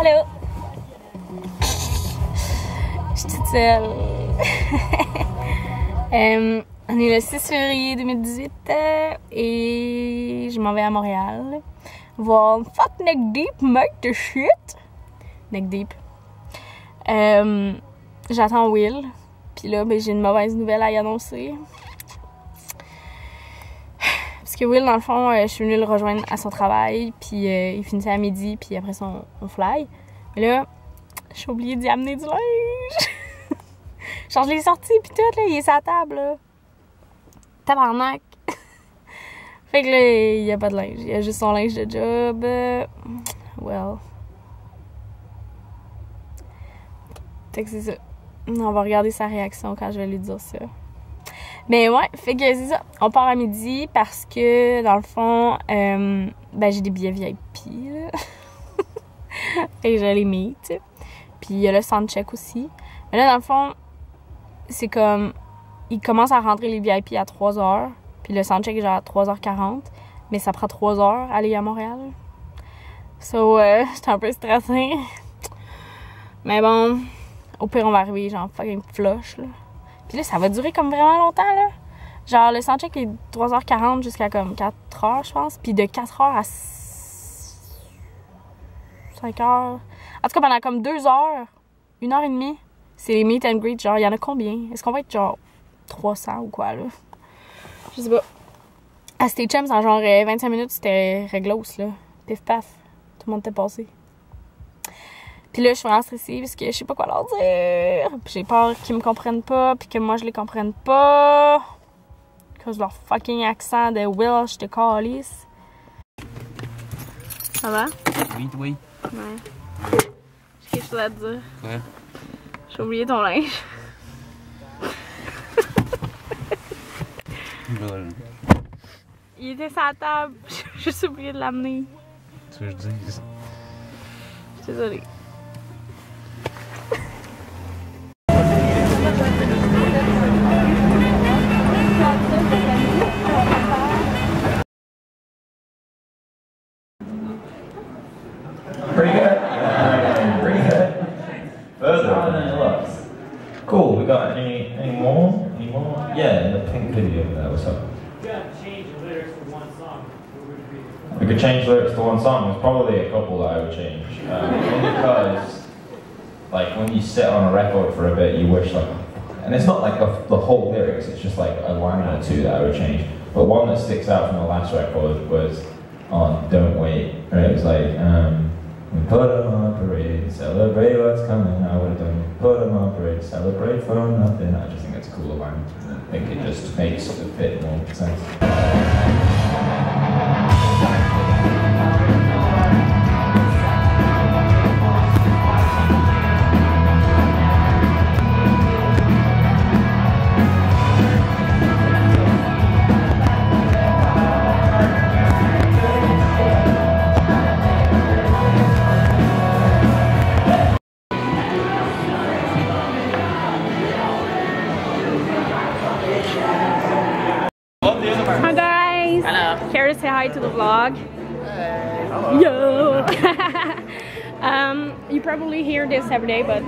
Allô? Je suis toute seule. On est le 6 février 2018 et je m'en vais à Montréal voir Fuck Neck Deep, make the shit. Neck Deep. J'attends Will. Puis là, ben, j'ai une mauvaise nouvelle à y annoncer. Parce que Will, dans le fond, je suis venue le rejoindre à son travail. Puis il finissait à midi. Puis après ça, on fly. Mais là, j'ai oublié d'y amener du linge. Genre, je l'ai sorti. Puis tout, là, il est sur la table. Là. Tabarnak. Fait que là, il n'y a pas de linge. Il y a juste son linge de job. Well. Fait que c'est ça. On va regarder sa réaction quand je vais lui dire ça. Mais ouais, fait que c'est ça. On part à midi parce que, dans le fond, ben j'ai des billets VIP, là. Fait que je les meet, tu sais. Puis il y a le soundcheck aussi. Mais là, dans le fond, c'est comme... Il commence à rentrer les VIP à 3h. Puis le soundcheck est genre à 3h40. Mais ça prend 3 heures à aller à Montréal. So, j'étais un peu stressée. Mais bon... Au pire, on va arriver, genre, fucking flush, là. Puis là, ça va durer comme vraiment longtemps, là. Genre, le soundcheck est 3h40 jusqu'à comme 4h, je pense. Puis de 4h à 5h. En tout cas, pendant comme 2 heures, 1h30, c'est les meet and greet. Genre, il y en a combien? Est-ce qu'on va être genre 300 ou quoi, là? Je sais pas. À State Champs, en genre 25 minutes, c'était réglos, là. Pif paf. Tout le monde était passé. Puis là, je suis vraiment stressée parce que je sais pas quoi leur dire. Puis j'ai peur qu'ils me comprennent pas, puis que moi, je les comprenne pas. À cause de leur fucking accent de Welsh de calice. Ça va? Oui, oui. Ouais. J'ai quelque chose à te dire. Ouais. J'ai oublié ton linge. Il était sur la table. J'ai juste oublié de l'amener. Tu veux que je dise? Je suis désolée. Pretty good. Pretty good. Further on than it looks. Cool. We got any more? Any more? Yeah, the pink video there. What's up? We could change the lyrics for one song. We could change lyrics to one song. There's probably a couple that I would change. Only because, like, when you sit on a record for a bit, you wish, like, and it's not like the whole lyrics. It's just like a line or two that I would change. But one that sticks out from the last record was on "Don't Wait." Right? It was like. We put them on parade, celebrate what's coming. I would have done put them on parade, celebrate for nothing. I just think it's a cooler line. I think it just makes a bit more sense. Hi guys! Hello. Care to say hi to the vlog? Hello. Yo! You probably hear this every day, but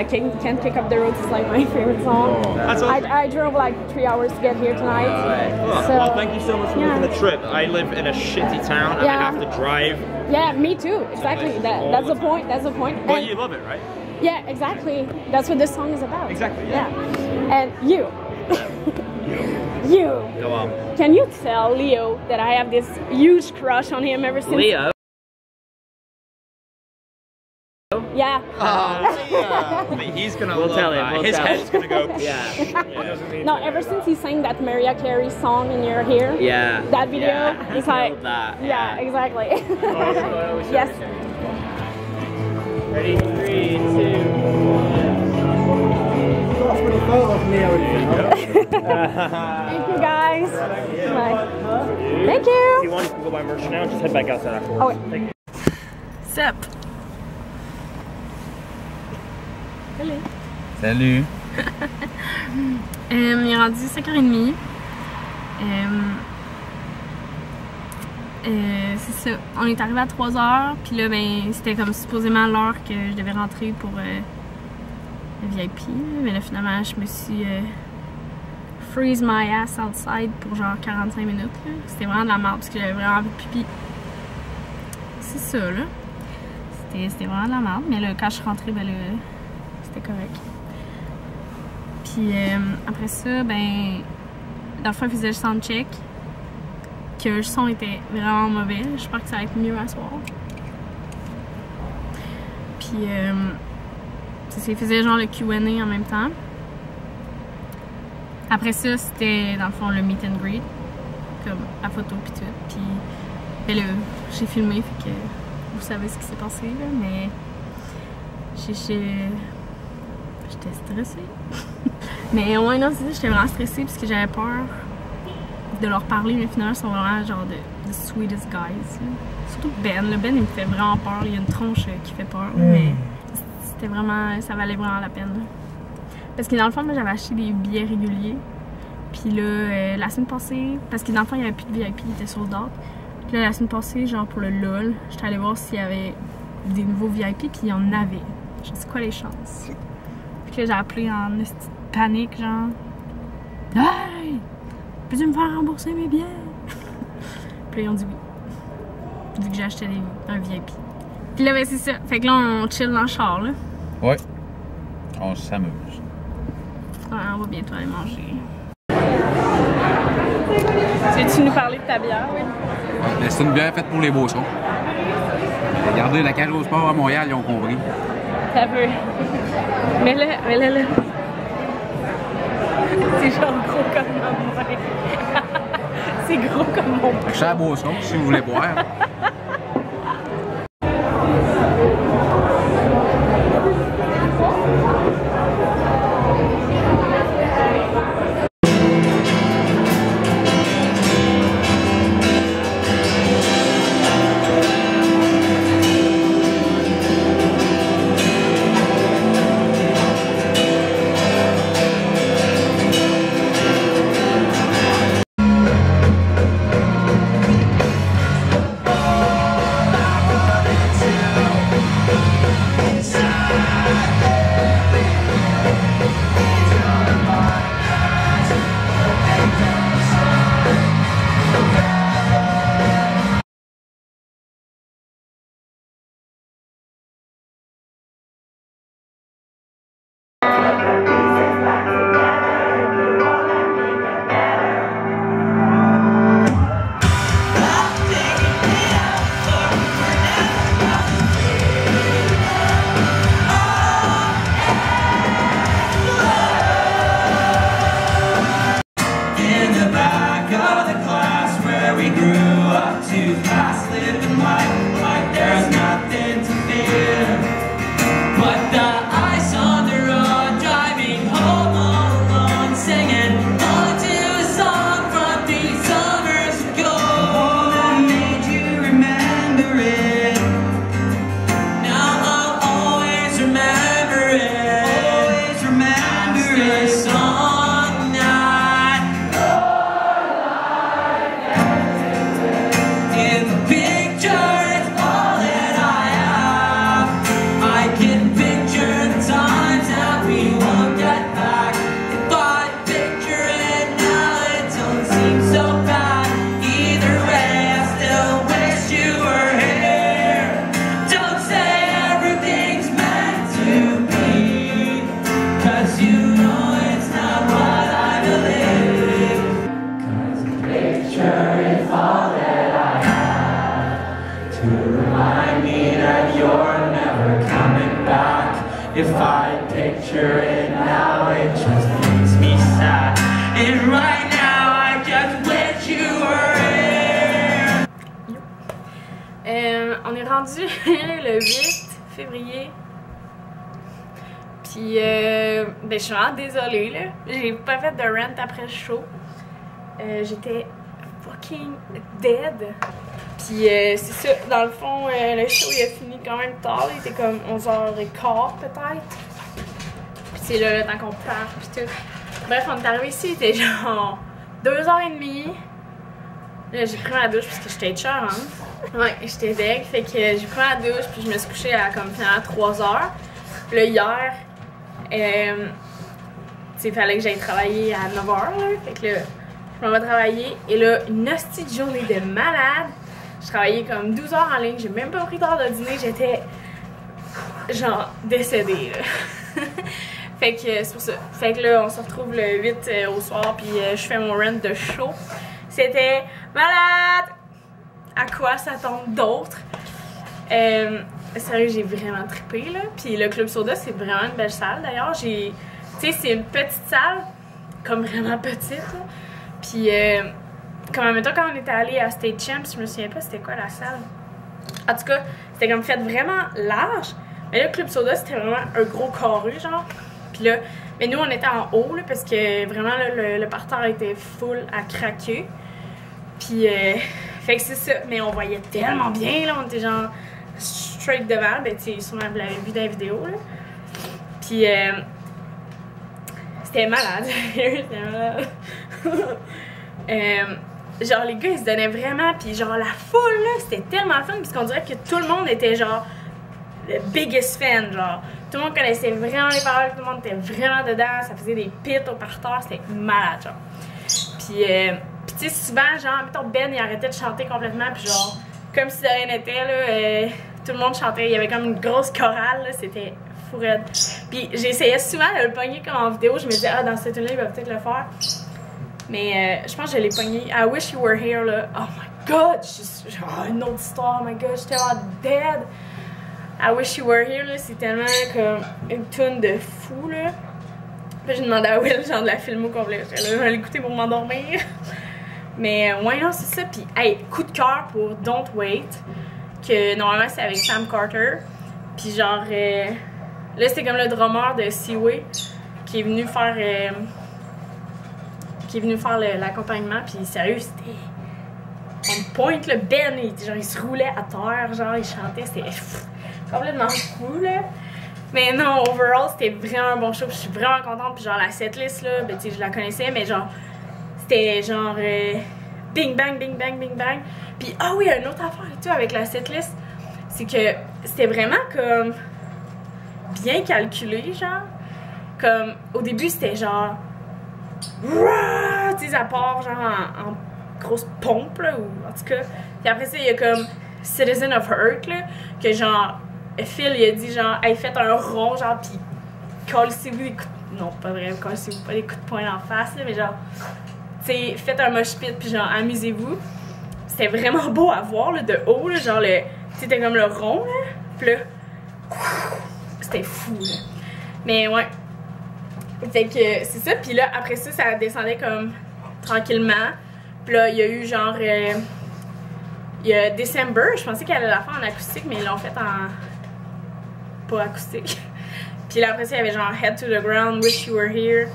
Can't Pick Up the Roads is like my favorite song. That's awesome. I drove like 3 hours to get here tonight. So, well, thank you so much for making the trip. I live in a shitty town and I have to drive. Yeah, me too. Exactly. That's the point. That's the point. But you love it, right? Yeah, exactly. That's what this song is about. Exactly, yeah. And you. You. Go on. Can you tell Leo that I have this huge crush on him ever since? Leo? Yeah. He's gonna We'll love tell him, that. we'll His tell head's him. gonna go. Yeah. No, ever since he sang that Mariah Carey song in your hair. Yeah. That video. Yeah. It's like. Killed that. Yeah, exactly. Oh, Yes. Ready? 3, 2, 1. Thank you guys. Bye. Thank If you you. want, you can go buy merch now. Just head back outside afterwards. Oh, wait. Thank you. Sup. Salut. Salut. Il est rendu 5h30. c'est ça. On est arrivé à 3h, puis là, ben, c'était comme supposément l'heure que je devais rentrer pour le VIP. Mais là, finalement, je me suis freeze my ass outside pour genre 45 minutes. C'était vraiment de la merde parce que j'avais vraiment envie de pipi. C'est ça, là. C'était vraiment de la merde. Mais là, quand je suis rentrée, ben là, c'était correct. Puis après ça, ben, dans le fond, ils faisaient le soundcheck. Que le son était vraiment mauvais. J'espère que ça va être mieux à soir. Puis, ils faisaient genre le Q&A en même temps. Après ça, c'était dans le fond le meet and greet. Comme la photo pis tout. Puis, ben là, j'ai filmé, fait que vous savez ce qui s'est passé, là, mais j'étais stressée. Mais ouais, non, c'est ça, j'étais vraiment stressée parce que j'avais peur de leur parler, mais finalement, ils sont vraiment genre the sweetest guys. Là. Surtout Ben. Le Ben, il me fait vraiment peur. Il y a une tronche qui fait peur, mais c'était vraiment, ça valait vraiment la peine. Là. Parce que dans le fond, moi, j'avais acheté des billets réguliers. Puis là, la semaine passée, parce que dans le fond, il n'y avait plus de VIP, il était sold out. Puis là, la semaine passée, genre pour le LOL, j'étais allée voir s'il y avait des nouveaux VIP, puis il y en avait. Je sais quoi les chances. Puis là, j'ai appelé en panique, genre. Hey! Peux-tu me faire rembourser mes billets? Puis là, ils ont dit oui. Vu que j'ai acheté un VIP. Puis là, ben c'est ça. Fait que là, on chill dans le char, là. Ouais. On s'amuse. Ouais, on va bientôt aller manger. Veux-tu nous parler de ta bière? Oui. Ouais, c'est une bière faite pour les Beaucerons. Regardez, la cage au sport à Montréal, ils ont compris. Ça peut. Mais là. C'est genre gros comme mon main. C'est gros comme mon main. Achetez à Beauceron si vous voulez boire. If I picture it now, it just makes me sad. And right now, I just wish you were here. On est rendu le 8 février. Puis, ben, je suis vraiment désolée, là. J'ai pas fait de rent après le show. J'étais fucking dead. Puis c'est ça, dans le fond, le show il a fini quand même tard, il était comme 11h15 peut-être. Puis c'est là le temps qu'on part, puis tout. Bref, on est arrivé ici, il était genre 2h30. Là, j'ai pris ma douche parce que j'étais charmante. Ouais, j'étais deg. Fait que j'ai pris ma douche puis je me suis couchée à comme finalement 3 heures. Puis là, hier, il fallait que j'aille travailler à 9 heures. Là. Fait que là, je m'en vais travailler. Et là, une hostie de journée de malade. Je travaillais comme 12 heures en ligne. J'ai même pas pris d'heure de dîner. J'étais genre décédée. Là. Fait que c'est pour ça. Fait que là, on se retrouve le 8 au soir. Puis je fais mon rent de show. C'était malade! À quoi s'attendre d'autre? Sérieux, j'ai vraiment trippé, là. Puis le Club Soda, c'est vraiment une belle salle, d'ailleurs. Tu sais, c'est une petite salle, comme vraiment petite, là. Puis, comme en même temps, quand on était allé à State Champs, je me souviens pas c'était quoi la salle. En tout cas, c'était comme fait vraiment large. Mais là, le Club Soda, c'était vraiment un gros carré, genre. Puis là, mais nous, on était en haut, là, parce que vraiment, là, le parterre était full à craquer. Puis, fait que c'est ça. Mais on voyait tellement bien, là. On était genre straight devant. Ben, tu sais, sûrement, vous l'avez vu dans la vidéo, là. Puis, c'était malade. C'était malade. Genre, les gars, ils se donnaient vraiment. Puis, genre, la foule, là, c'était tellement fun. Parce qu'on dirait que tout le monde était, genre, le biggest fan, genre. Tout le monde connaissait vraiment les paroles. Tout le monde était vraiment dedans. Ça faisait des pits au parterre. C'était malade, genre. Puis, tu sais, souvent, genre, mettons, Ben, il arrêtait de chanter complètement, puis genre, comme si de rien n'était, là, tout le monde chantait. Il y avait comme une grosse chorale, là, c'était fou raide. Puis j'essayais souvent de le pogner comme en vidéo. Je me disais, ah, dans cette tune-là, il va peut-être le faire. Mais je pense que je l'ai pogné. I Wish You Were Here, là. Oh my god! Genre, une autre histoire, oh my god, j'étais tellement dead. I Wish You Were Here, là, c'est tellement comme une tune de fou, là. Puis j'ai demandé à Will, genre, de la filmer au complet. Je vais l'écouter pour m'endormir. Mais ouais, non, c'est ça. Puis, hey, coup de cœur pour Don't Wait, que normalement c'est avec Sam Carter. Puis, genre, là c'était comme le drummer de Seaway qui est venu faire l'accompagnement. Puis, sérieux, c'était on point, là. Ben, il se roulait à terre, genre, il chantait, c'était complètement fou, là. Mais non, overall, c'était vraiment un bon show. Puis, je suis vraiment contente. Puis, genre, la setlist, là, ben, tu sais, je la connaissais, mais genre, c'était genre bing bang, bing bang, bing bang. Puis, ah oui, une autre affaire et tout avec la setlist, c'est que c'était vraiment comme bien calculé, genre. Comme, au début, c'était genre, tu sais, ça part genre en grosse pompe, là, ou en tout cas. Puis après ça, il y a comme Citizen of Earth, là, que genre, Phil, il a dit genre, hey, faites un rond, genre, pis collez-vous des coups de... Non, pas vrai, collez-vous pas des coups de poing en face, là, mais genre, tu sais, faites un mosh pit, puis genre, amusez-vous. C'était vraiment beau à voir, là, de haut, là, genre, c'était comme le rond, là, pis là, c'était fou, là. Mais ouais. Fait que c'est ça, pis là, après ça, ça descendait comme tranquillement. Pis là, il y a eu genre, il y a December, je pensais qu'elle allait la faire en acoustique, mais ils l'ont fait en... pas acoustique. Puis là, après ça, il y avait genre Head to the Ground, Wish You Were Here,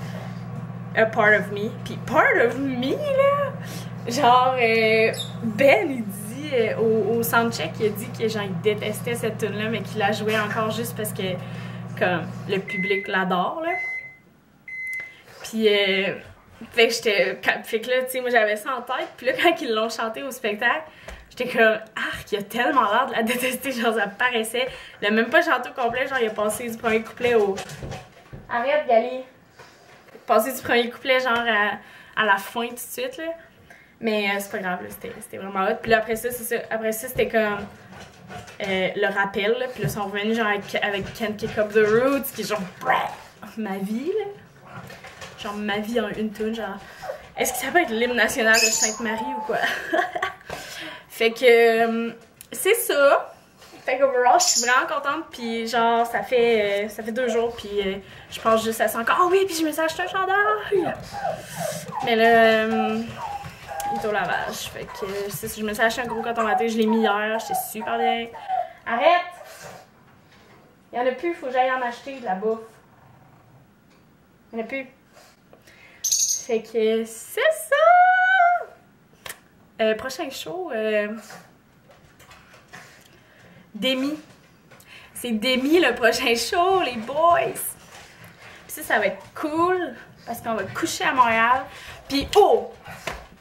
A Part of Me. Puis Part of Me, là, genre, Ben, il dit, au soundcheck, il a dit que genre, il détestait cette tune-là, mais qu'il la jouait encore juste parce que, comme, le public l'adore, là. Puis, fait que là, tu sais, moi, j'avais ça en tête. Puis là, quand ils l'ont chanté au spectacle, j'étais comme, arc, il a tellement l'air de la détester, genre, ça paraissait. Il a même pas chanté au complet, genre, il a passé du premier couplet au... Arrête, Gali! Passé du premier couplet, genre, à la fin tout de suite, là. Mais c'est pas grave, là, c'était vraiment hot. Puis là, après ça, c'est ça. Après ça, c'était comme le rappel, là. Puis là, ils sont revenus, genre, avec Can't Kick Up the Roots, qui est genre, ma vie, là. Genre, ma vie en une tune, genre... Est-ce que ça peut être l'hymne national de Sainte-Marie ou quoi? Fait que... c'est ça. Fait qu'overall, je suis vraiment contente, puis genre, ça fait 2 jours, puis je pense juste à ça encore. Ah oui, puis je me suis acheté un chandail! Mais là, il est au lavage. Fait que je me suis acheté un gros coton maté, je l'ai mis hier, j'étais super bien. Arrête! Il y en a plus, il faut que j'aille en acheter de la bouffe. Il y en a plus. Fait que c'est ça! Prochain show, Demi. C'est Demi le prochain show, les boys! Puis ça va être cool, parce qu'on va coucher à Montréal. Puis, oh!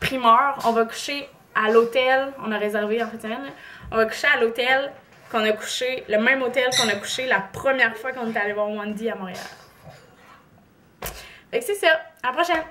Primeur, on va coucher à l'hôtel, on a réservé en fait, on va coucher à l'hôtel qu'on a couché, le même hôtel qu'on a couché la première fois qu'on est allé voir Wendy à Montréal. Fait que c'est ça, à la prochaine!